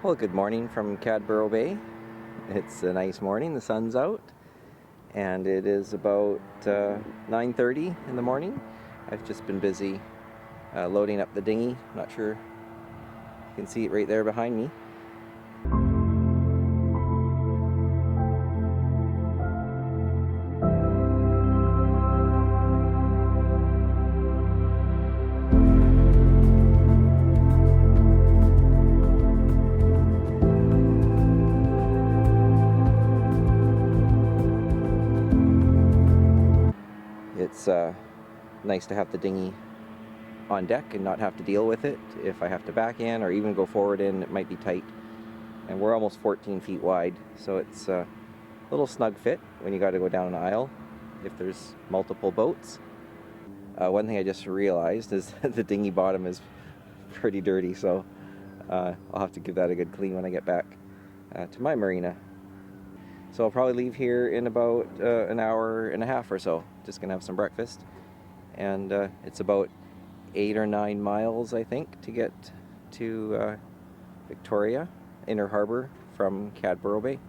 Well, good morning from Cadborough Bay. It's a nice morning, the sun's out, and it is about 9:30 in the morning. I've just been busy loading up the dinghy. Not sure you can see it right there behind me. It's nice to have the dinghy on deck and not have to deal with it. If I have to back in or even go forward in, it might be tight. And we're almost 14 feet wide, so it's a little snug fit when you got to go down an aisle if there's multiple boats. One thing I just realized is that the dinghy bottom is pretty dirty, so I'll have to give that a good clean when I get back to my marina. So I'll probably leave here in about an hour and a half or so. Just gonna have some breakfast, and it's about 8 or 9 miles, I think, to get to Victoria Inner Harbor from Cadborough Bay.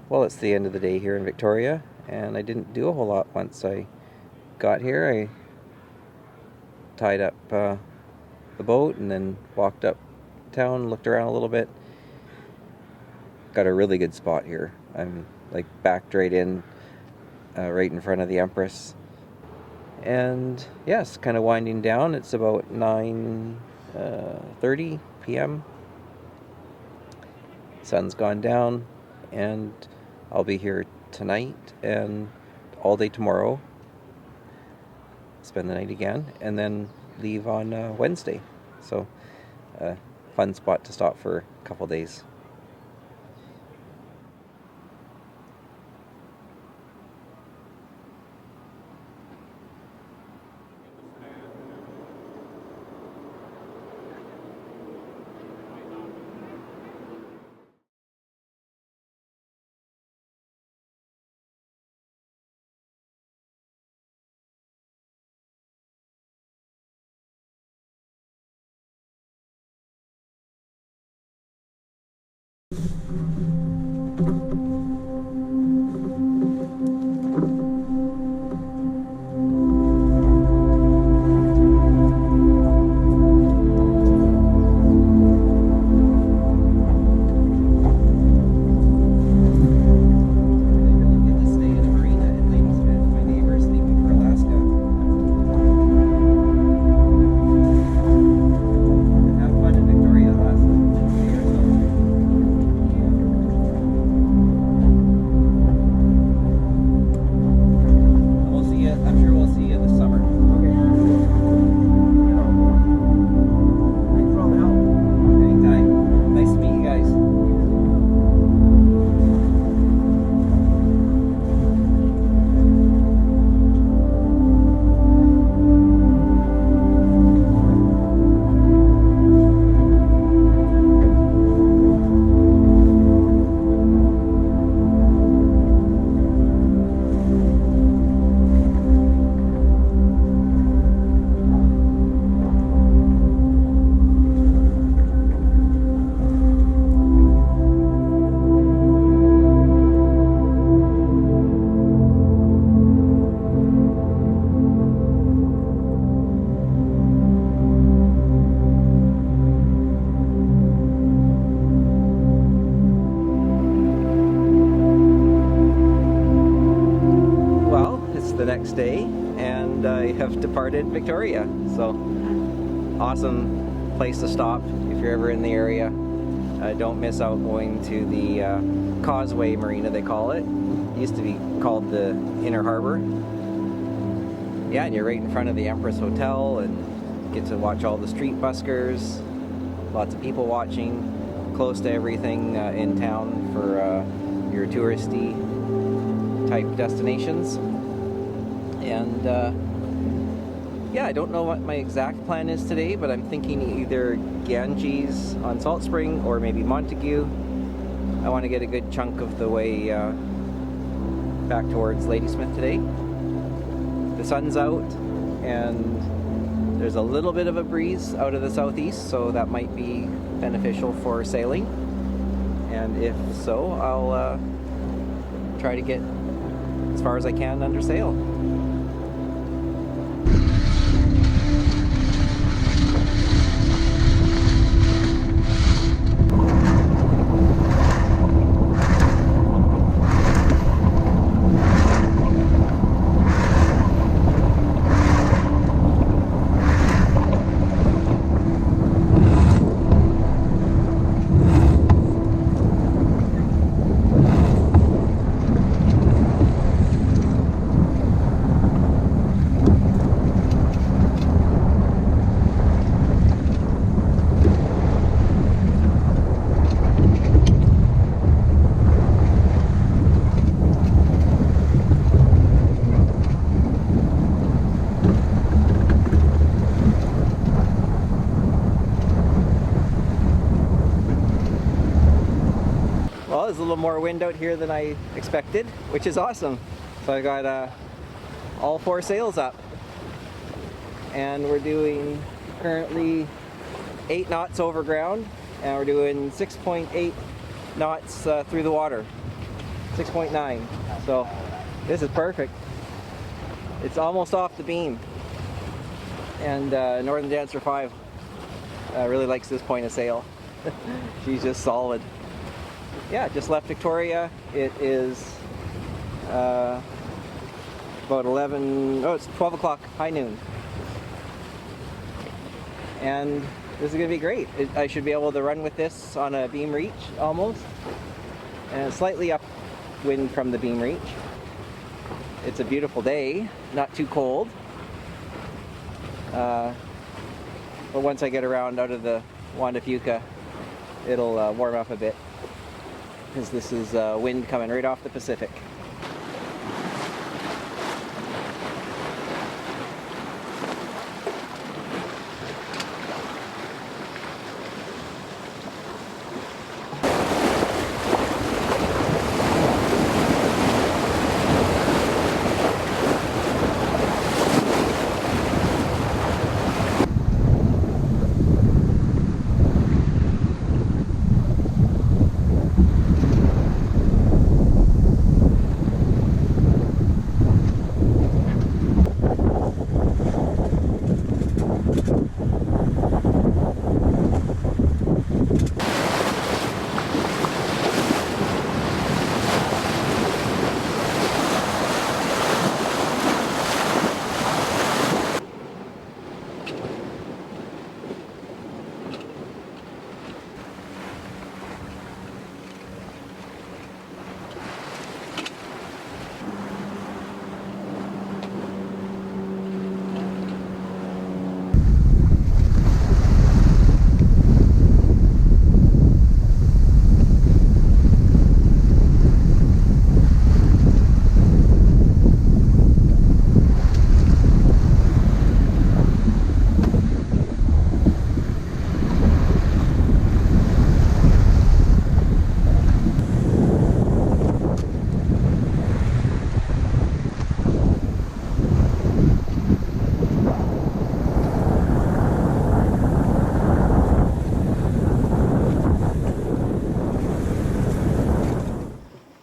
Well, it's the end of the day here in Victoria, and I didn't do a whole lot once I got here. I tied up the boat and then walked up town, looked around a little bit. Got a really good spot here. I'm like backed right in, right in front of the Empress. And yes, kind of winding down. It's about 9:30 p.m. Sun's gone down, and I'll be here tonight and all day tomorrow. Spend the night again, and then leave on Wednesday. So, fun spot to stop for a couple days. Next day, and I have departed Victoria. So awesome place to stop if you're ever in the area. Don't miss out going to the Causeway Marina, they call it. It used to be called the Inner Harbor. Yeah, and you're right in front of the Empress Hotel and get to watch all the street buskers. Lots of people watching, close to everything in town for your touristy type destinations. And yeah, I don't know what my exact plan is today, but I'm thinking either Ganges on Salt Spring or maybe Montague. I want to get a good chunk of the way back towards Ladysmith today. The sun's out and there's a little bit of a breeze out of the southeast, so that might be beneficial for sailing. And if so, I'll try to get as far as I can under sail. little more wind out here than I expected, which is awesome. So I got all 4 sails up, and we're doing currently 8 knots over ground, and we're doing 6.8 knots through the water, 6.9. So this is perfect. It's almost off the beam, and Northern Dancer 5 really likes this point of sail. She's just solid. Yeah, just left Victoria. It is about 11, oh, it's 12 o'clock, high noon. And this is going to be great. I should be able to run with this on a beam reach almost. And slightly upwind from the beam reach. It's a beautiful day, not too cold. But once I get around out of the Juan de Fuca, it'll warm up a bit, because this is wind coming right off the Pacific.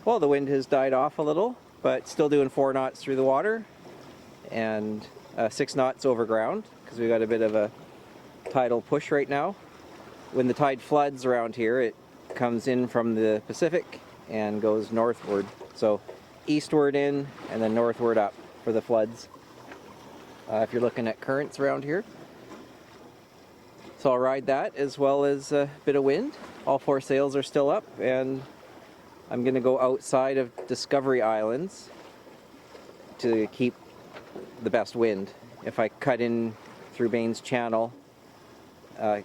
Well, the wind has died off a little, but still doing 4 knots through the water and 6 knots over ground, because we've got a bit of a tidal push right now. When the tide floods around here, it comes in from the Pacific and goes northward. So eastward in and then northward up for the floods, if you're looking at currents around here. So I'll ride that as well as a bit of wind. All 4 sails are still up, and I'm going to go outside of Discovery Islands to keep the best wind. If I cut in through Baines Channel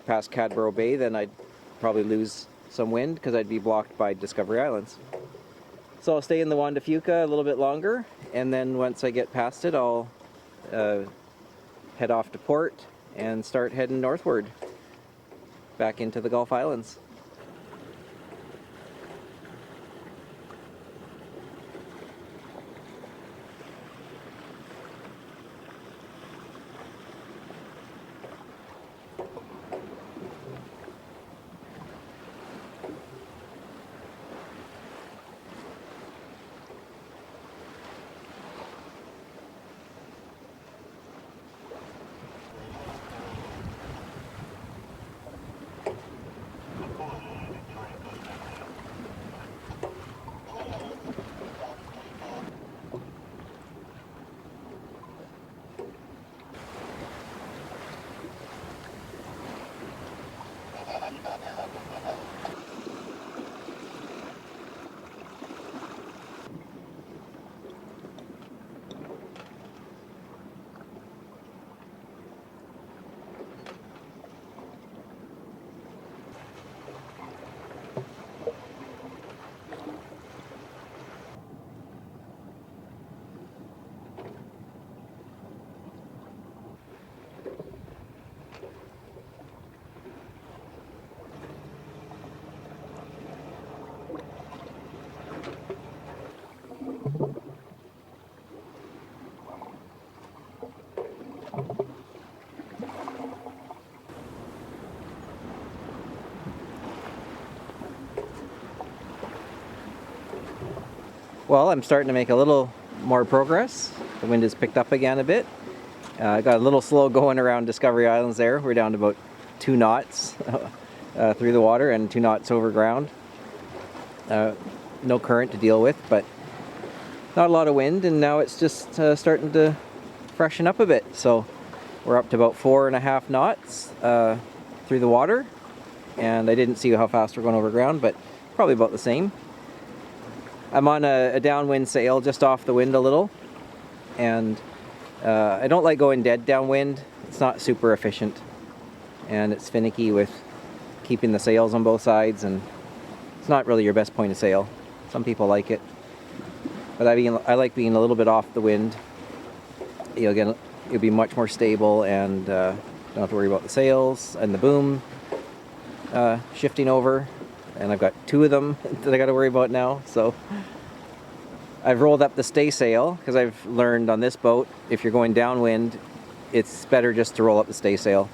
past Cadborough Bay, then I'd probably lose some wind because I'd be blocked by Discovery Islands. So I'll stay in the Juan de Fuca a little bit longer, and then once I get past it, I'll head off to port and start heading northward back into the Gulf Islands. Well, I'm starting to make a little more progress. The wind has picked up again a bit. I got a little slow going around Discovery Islands there. We're down to about 2 knots through the water and 2 knots over ground. No current to deal with, but not a lot of wind, and now it's just starting to freshen up a bit. So we're up to about 4.5 knots through the water, and I didn't see how fast we're going over ground, but probably about the same. I'm on a downwind sail just off the wind a little, and I don't like going dead downwind. It's not super efficient, and it's finicky with keeping the sails on both sides, and it's not really your best point of sail. Some people like it, but I like being a little bit off the wind. You'll be much more stable, and don't have to worry about the sails and the boom shifting over. And I've got 2 of them that I got to worry about now. So I've rolled up the staysail because I've learned on this boat, if you're going downwind, it's better just to roll up the staysail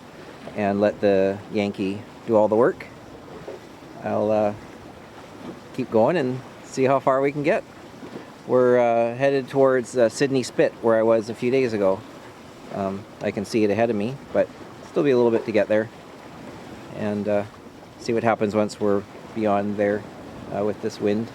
and let the Yankee do all the work. I'll keep going and see how far we can get. We're headed towards Sydney Spit, where I was a few days ago. I can see it ahead of me, but still be a little bit to get there. And see what happens once we're beyond there with this wind.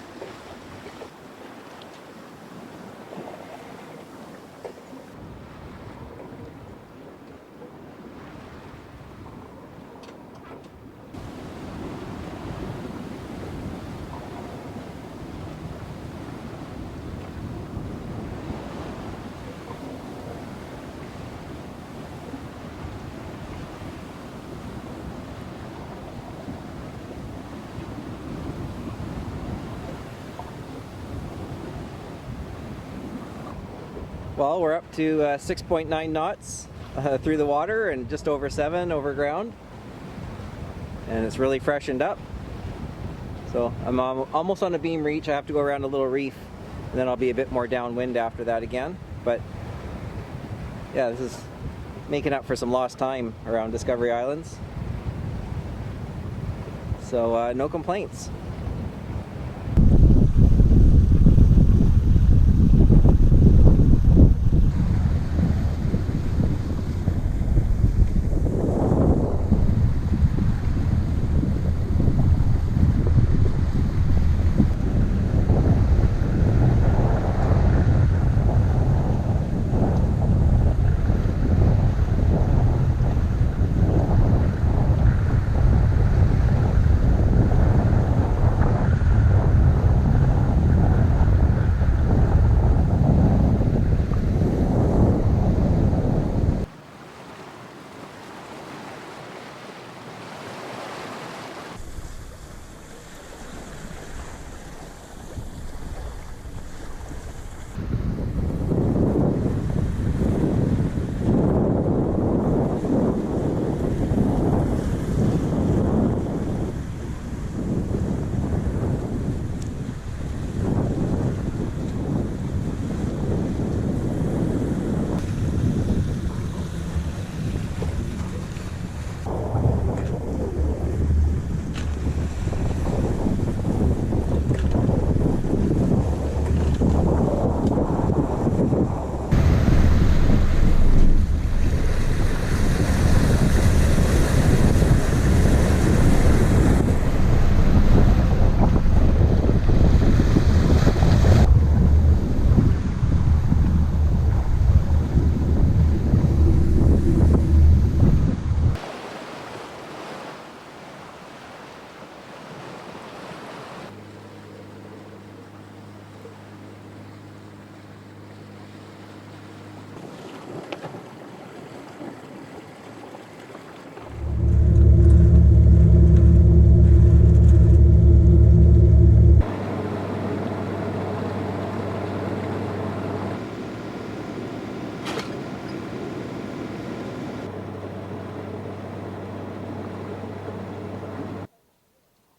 Well, we're up to 6.9 knots through the water and just over 7 over ground. And it's really freshened up. So I'm almost on a beam reach. I have to go around a little reef, and then I'll be a bit more downwind after that again. But yeah, this is making up for some lost time around Discovery Islands. So no complaints.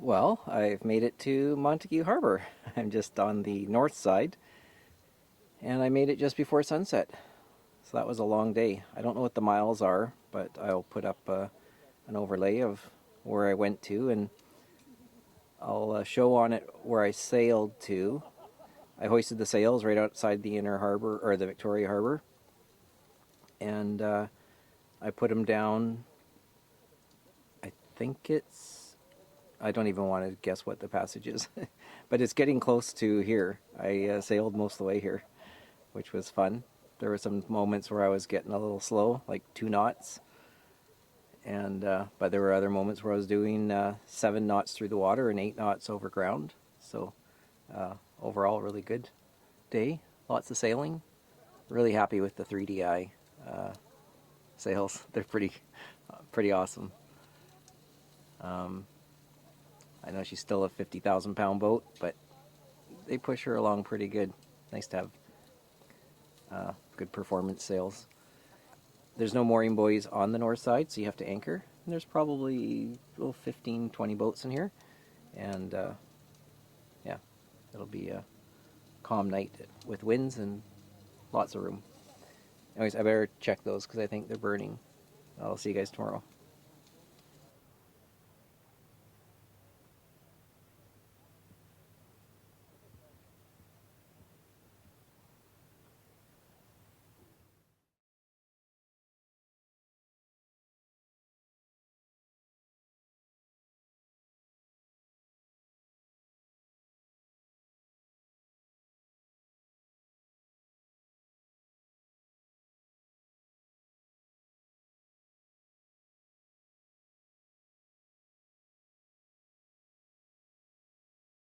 Well, I've made it to Montague Harbor. I'm just on the north side, and I made it just before sunset. So that was a long day. I don't know what the miles are, but I'll put up an overlay of where I went to, and I'll show on it where I sailed to. I hoisted the sails right outside the inner harbor, or the Victoria Harbor, and I put them down. I think I don't even want to guess what the passage is, but it's getting close to here. I sailed most of the way here, which was fun. There were some moments where I was getting a little slow, like 2 knots, and but there were other moments where I was doing 7 knots through the water and 8 knots over ground. So overall, really good day. Lots of sailing. Really happy with the 3DI sails. They're pretty awesome. I know she's still a 50,000 pound boat, but they push her along pretty good. Nice to have good performance sails. There's no mooring buoys on the north side, so you have to anchor. And there's probably 15, 20 boats in here. And yeah, it'll be a calm night with winds and lots of room. Anyways, I better check those because I think they're burning. I'll see you guys tomorrow.